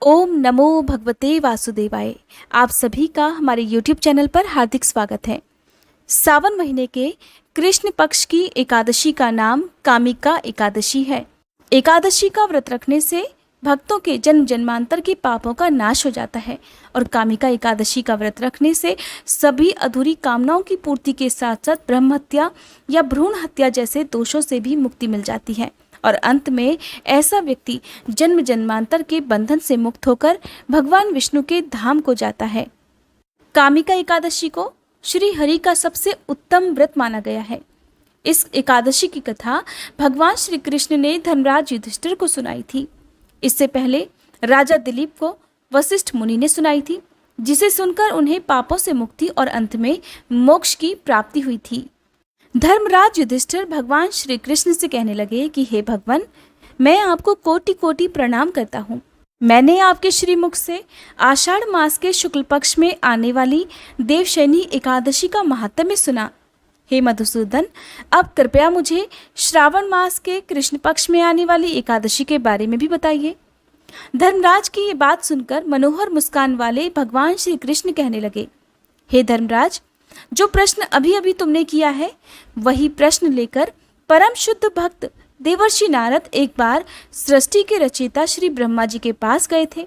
ओम नमो भगवते वासुदेवाय। आप सभी का हमारे YouTube चैनल पर हार्दिक स्वागत है। सावन महीने के कृष्ण पक्ष की एकादशी का नाम कामिका एकादशी है। एकादशी का व्रत रखने से भक्तों के जन्म जन्मांतर के पापों का नाश हो जाता है और कामिका एकादशी का व्रत रखने से सभी अधूरी कामनाओं की पूर्ति के साथ साथ ब्रह्म हत्या या भ्रूण हत्या जैसे दोषों से भी मुक्ति मिल जाती है और अंत में ऐसा व्यक्ति जन्म जन्मांतर के बंधन से मुक्त होकर भगवान विष्णु के धाम को जाता है। कामिका एकादशी को श्री हरि का सबसे उत्तम व्रत माना गया है। इस एकादशी की कथा भगवान श्री कृष्ण ने धर्मराज युधिष्ठिर को सुनाई थी। इससे पहले राजा दिलीप को वशिष्ठ मुनि ने सुनाई थी, जिसे सुनकर उन्हें पापों से मुक्ति और अंत में मोक्ष की प्राप्ति हुई थी। धर्मराज युधिष्ठिर भगवान श्री कृष्ण से कहने लगे कि हे भगवान, मैं आपको कोटि कोटि प्रणाम करता हूँ। मैंने आपके श्रीमुख से आषाढ़ मास के शुक्ल पक्ष में आने वाली देवशयनी एकादशी का महात्म्य सुना। हे मधुसूदन, अब कृपया मुझे श्रावण मास के कृष्ण पक्ष में आने वाली एकादशी के बारे में भी बताइए। धर्मराज की ये बात सुनकर मनोहर मुस्कान वाले भगवान श्री कृष्ण कहने लगे, हे धर्मराज, जो प्रश्न अभी अभी तुमने किया है वही प्रश्न लेकर परम शुद्ध भक्त देवर्षि नारद एक बार सृष्टि के रचयिता श्री ब्रह्मा जी के पास गए थे।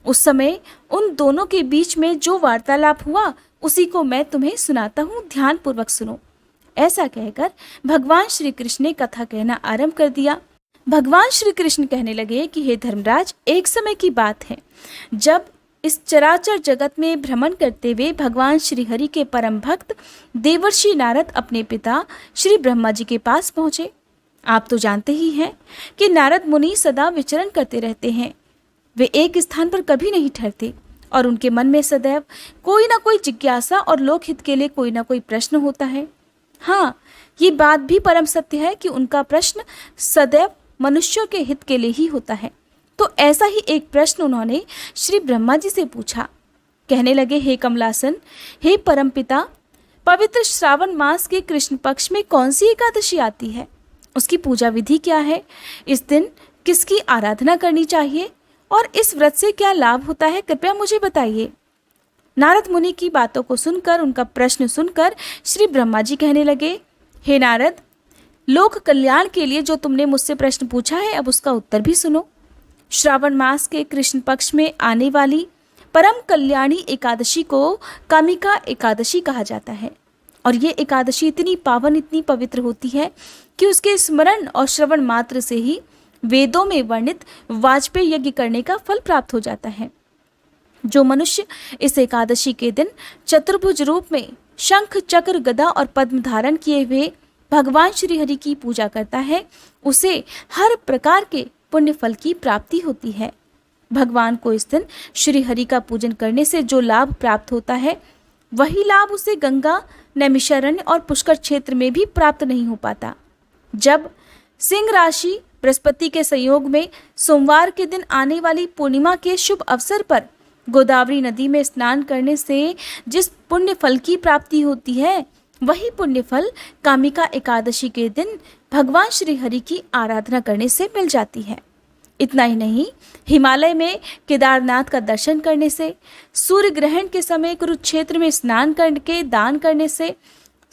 उस समय उन दोनों के बीच में जो वार्तालाप हुआ उसी को मैं तुम्हें सुनाता हूँ, ध्यान पूर्वक सुनो। ऐसा कहकर भगवान श्री कृष्ण ने कथा कहना आरंभ कर दिया। भगवान श्री कृष्ण कहने लगे कि हे धर्मराज, एक समय की बात है जब इस चराचर जगत में भ्रमण करते हुए भगवान श्री हरि के परम भक्त देवर्षि नारद अपने पिता श्री ब्रह्मा जी के पास पहुँचे। आप तो जानते ही हैं कि नारद मुनि सदा विचरण करते रहते हैं। वे एक स्थान पर कभी नहीं ठहरते और उनके मन में सदैव कोई ना कोई जिज्ञासा और लोकहित के लिए कोई ना कोई प्रश्न होता है। हाँ, ये बात भी परम सत्य है कि उनका प्रश्न सदैव मनुष्यों के हित के लिए ही होता है। तो ऐसा ही एक प्रश्न उन्होंने श्री ब्रह्मा जी से पूछा। कहने लगे, हे कमलासन, हे परमपिता, पवित्र श्रावण मास के कृष्ण पक्ष में कौन सी एकादशी आती है? उसकी पूजा विधि क्या है? इस दिन किसकी आराधना करनी चाहिए और इस व्रत से क्या लाभ होता है? कृपया मुझे बताइए। नारद मुनि की बातों को सुनकर, उनका प्रश्न सुनकर श्री ब्रह्मा जी कहने लगे, हे नारद, लोक कल्याण के लिए जो तुमने मुझसे प्रश्न पूछा है, अब उसका उत्तर भी सुनो। श्रावण मास के कृष्ण पक्ष में आने वाली परम कल्याणी एकादशी को कामिका एकादशी कहा जाता है और ये एकादशी इतनी पावन, इतनी पवित्र होती है कि उसके स्मरण और श्रवण मात्र से ही वेदों में वर्णित वाजपेय यज्ञ करने का फल प्राप्त हो जाता है। जो मनुष्य इस एकादशी के दिन चतुर्भुज रूप में शंख, चक्र, गदा और पद्म धारण किए हुए भगवान श्री हरि की पूजा करता है, उसे हर प्रकार के पुण्य फल की प्राप्ति होती है। भगवान को इस दिन श्री हरि का पूजन करने से जो लाभ प्राप्त होता है, वही लाभ उसे गंगा, नैमिषारण्य और पुष्कर क्षेत्र में भी प्राप्त नहीं हो पाता। जब सिंह राशि बृहस्पति के संयोग में सोमवार के दिन आने वाली पूर्णिमा के शुभ अवसर पर गोदावरी नदी में स्नान करने से जिस पुण्य फल की प्राप्ति होती है, वही पुण्य फल कामिका एकादशी के दिन भगवान श्री हरि की आराधना करने से मिल जाती है। इतना ही नहीं, हिमालय में केदारनाथ का दर्शन करने से, सूर्य ग्रहण के समय कुरुक्षेत्र में स्नान करके दान करने से,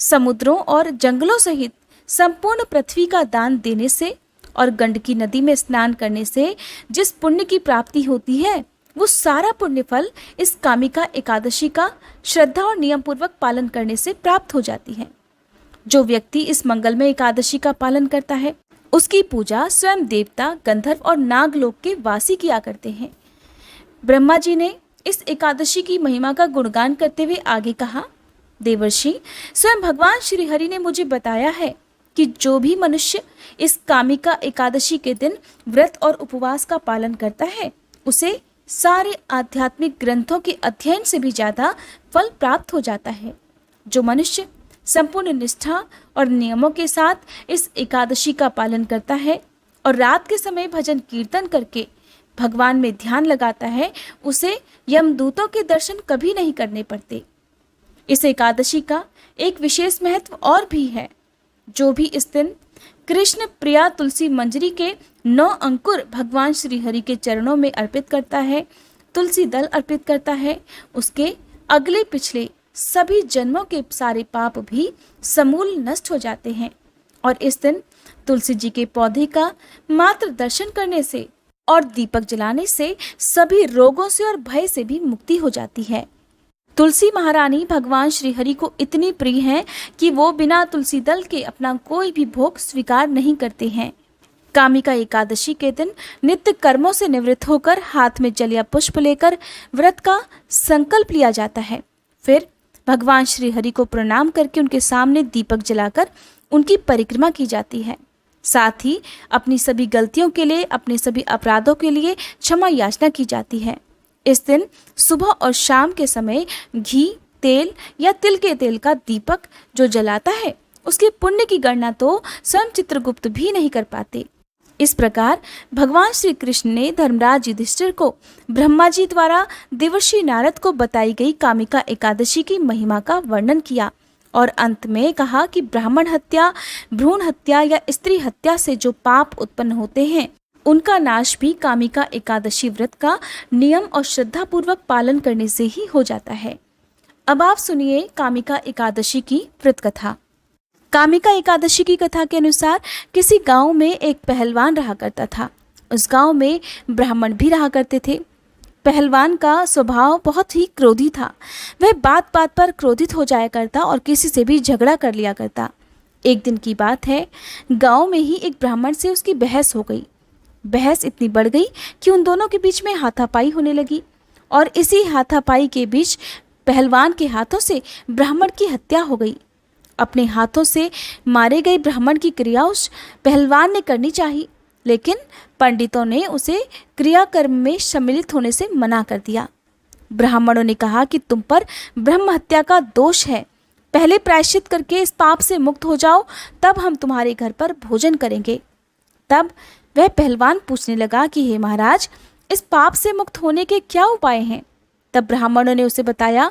समुद्रों और जंगलों सहित संपूर्ण पृथ्वी का दान देने से और गंडकी नदी में स्नान करने से जिस पुण्य की प्राप्ति होती है, वो सारा पुण्य फल इस कामिका एकादशी का श्रद्धा और नियम पूर्वक पालन करने से प्राप्त हो जाती है। जो व्यक्ति इस मंगलमय एकादशी का पालन करता है, उसकी पूजा स्वयं देवता, गंधर्व और नागलोक के वासी किया करते हैं। ब्रह्मा जी ने इस एकादशी की महिमा का गुणगान करते हुए आगे कहा, देवर्षि, स्वयं भगवान श्री हरि ने मुझे बताया है कि जो भी मनुष्य इस कामिका एकादशी के दिन व्रत और उपवास का पालन करता है, उसे सारे आध्यात्मिक ग्रंथों के अध्ययन से भी ज्यादा फल प्राप्त हो जाता है। जो मनुष्य संपूर्ण निष्ठा और नियमों के साथ इस एकादशी का पालन करता है और रात के समय भजन कीर्तन करके भगवान में ध्यान लगाता है, उसे यमदूतों के दर्शन कभी नहीं करने पड़ते। इस एकादशी का एक विशेष महत्व और भी है। जो भी इस दिन कृष्ण प्रिया तुलसी मंजरी के 9 अंकुर भगवान श्री हरि के चरणों में अर्पित करता है, तुलसी दल अर्पित करता है, उसके अगले पिछले सभी जन्मों के सारे पाप भी समूल नष्ट हो जाते हैं। और इस दिन तुलसी जी के पौधे का मात्र दर्शन करने से और दीपक जलाने से सभी रोगों से और भय से भी मुक्ति हो जाती है। तुलसी महारानी भगवान श्री हरि को इतनी प्रिय हैं कि वो बिना तुलसी दल के अपना कोई भी भोग स्वीकार नहीं करते हैं। कामिका एकादशी के दिन नित्य कर्मों से निवृत्त होकर हाथ में जल या पुष्प लेकर व्रत का संकल्प लिया जाता है। फिर भगवान श्री हरि को प्रणाम करके उनके सामने दीपक जलाकर उनकी परिक्रमा की जाती है। साथ ही अपनी सभी गलतियों के लिए, अपने सभी अपराधों के लिए क्षमा याचना की जाती है। इस दिन सुबह और शाम के समय घी, तेल या तिल के तेल का दीपक जो जलाता है उसके पुण्य की गणना तो स्वयं चित्रगुप्त भी नहीं कर पाते। इस प्रकार भगवान श्री कृष्ण ने धर्मराज युधिष्ठिर को ब्रह्मा जी द्वारा देवर्षि नारद को बताई गई कामिका एकादशी की महिमा का वर्णन किया और अंत में कहा कि ब्राह्मण हत्या, भ्रूण हत्या या स्त्री हत्या से जो पाप उत्पन्न होते हैं उनका नाश भी कामिका एकादशी व्रत का नियम और श्रद्धा पूर्वक पालन करने से ही हो जाता है। अब आप सुनिए कामिका एकादशी की व्रत कथा। कामिका एकादशी की कथा के अनुसार किसी गांव में एक पहलवान रहा करता था। उस गांव में ब्राह्मण भी रहा करते थे। पहलवान का स्वभाव बहुत ही क्रोधी था। वह बात बात पर क्रोधित हो जाया करता और किसी से भी झगड़ा कर लिया करता। एक दिन की बात है, गांव में ही एक ब्राह्मण से उसकी बहस हो गई। बहस इतनी बढ़ गई कि उन दोनों के बीच में हाथापाई होने लगी और इसी हाथापाई के बीच पहलवान के हाथों से ब्राह्मण की हत्या हो गई। अपने हाथों से मारे गए ब्राह्मण की क्रिया उस पहलवान ने करनी चाहिए, लेकिन पंडितों ने उसे क्रियाकर्म में सम्मिलित होने से मना कर दिया। ब्राह्मणों ने कहा कि तुम पर ब्रह्म हत्या का दोष है, पहले प्रायश्चित करके इस पाप से मुक्त हो जाओ, तब हम तुम्हारे घर पर भोजन करेंगे। तब वह पहलवान पूछने लगा कि हे महाराज, इस पाप से मुक्त होने के क्या उपाय हैं? तब ब्राह्मणों ने उसे बताया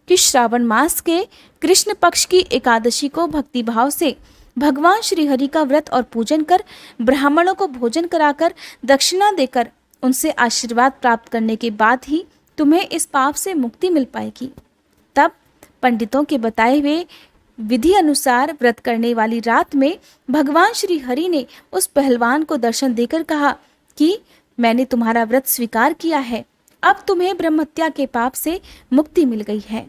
कि श्रावण मास के कृष्ण पक्ष की एकादशी को भक्तिभाव से भगवान श्री हरि का व्रत और पूजन कर, ब्राह्मणों को भोजन कराकर, दक्षिणा देकर उनसे आशीर्वाद प्राप्त करने के बाद ही तुम्हें इस पाप से मुक्ति मिल पाएगी। तब पंडितों के बताए हुए विधि अनुसार व्रत करने वाली रात में भगवान श्री हरि ने उस पहलवान को दर्शन देकर कहा कि मैंने तुम्हारा व्रत स्वीकार किया है, अब तुम्हें ब्रह्महत्या के पाप से मुक्ति मिल गई है।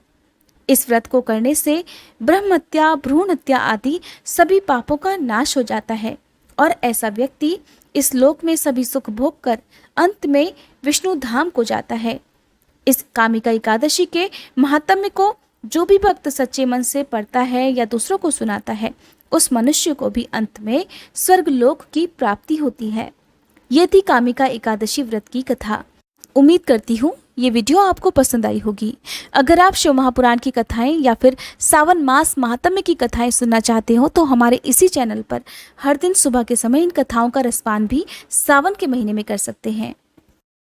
इस व्रत को करने से ब्रह्महत्या, भ्रूण हत्या आदि सभी पापों का नाश हो जाता है और ऐसा व्यक्ति इस लोक में सभी सुख भोग कर अंत में विष्णु धाम को जाता है। इस कामिका एकादशी के महात्म्य को जो भी भक्त सच्चे मन से पढ़ता है या दूसरों को सुनाता है, उस मनुष्य को भी अंत में स्वर्ग लोक की प्राप्ति होती है। ये थी कामिका एकादशी व्रत की कथा। उम्मीद करती हूँ ये वीडियो आपको पसंद आई होगी। अगर आप शिव महापुराण की कथाएं या फिर सावन मास महात्म्य की कथाएं सुनना चाहते हो तो हमारे इसी चैनल पर हर दिन सुबह के समय इन कथाओं का रसपान भी सावन के महीने में कर सकते हैं।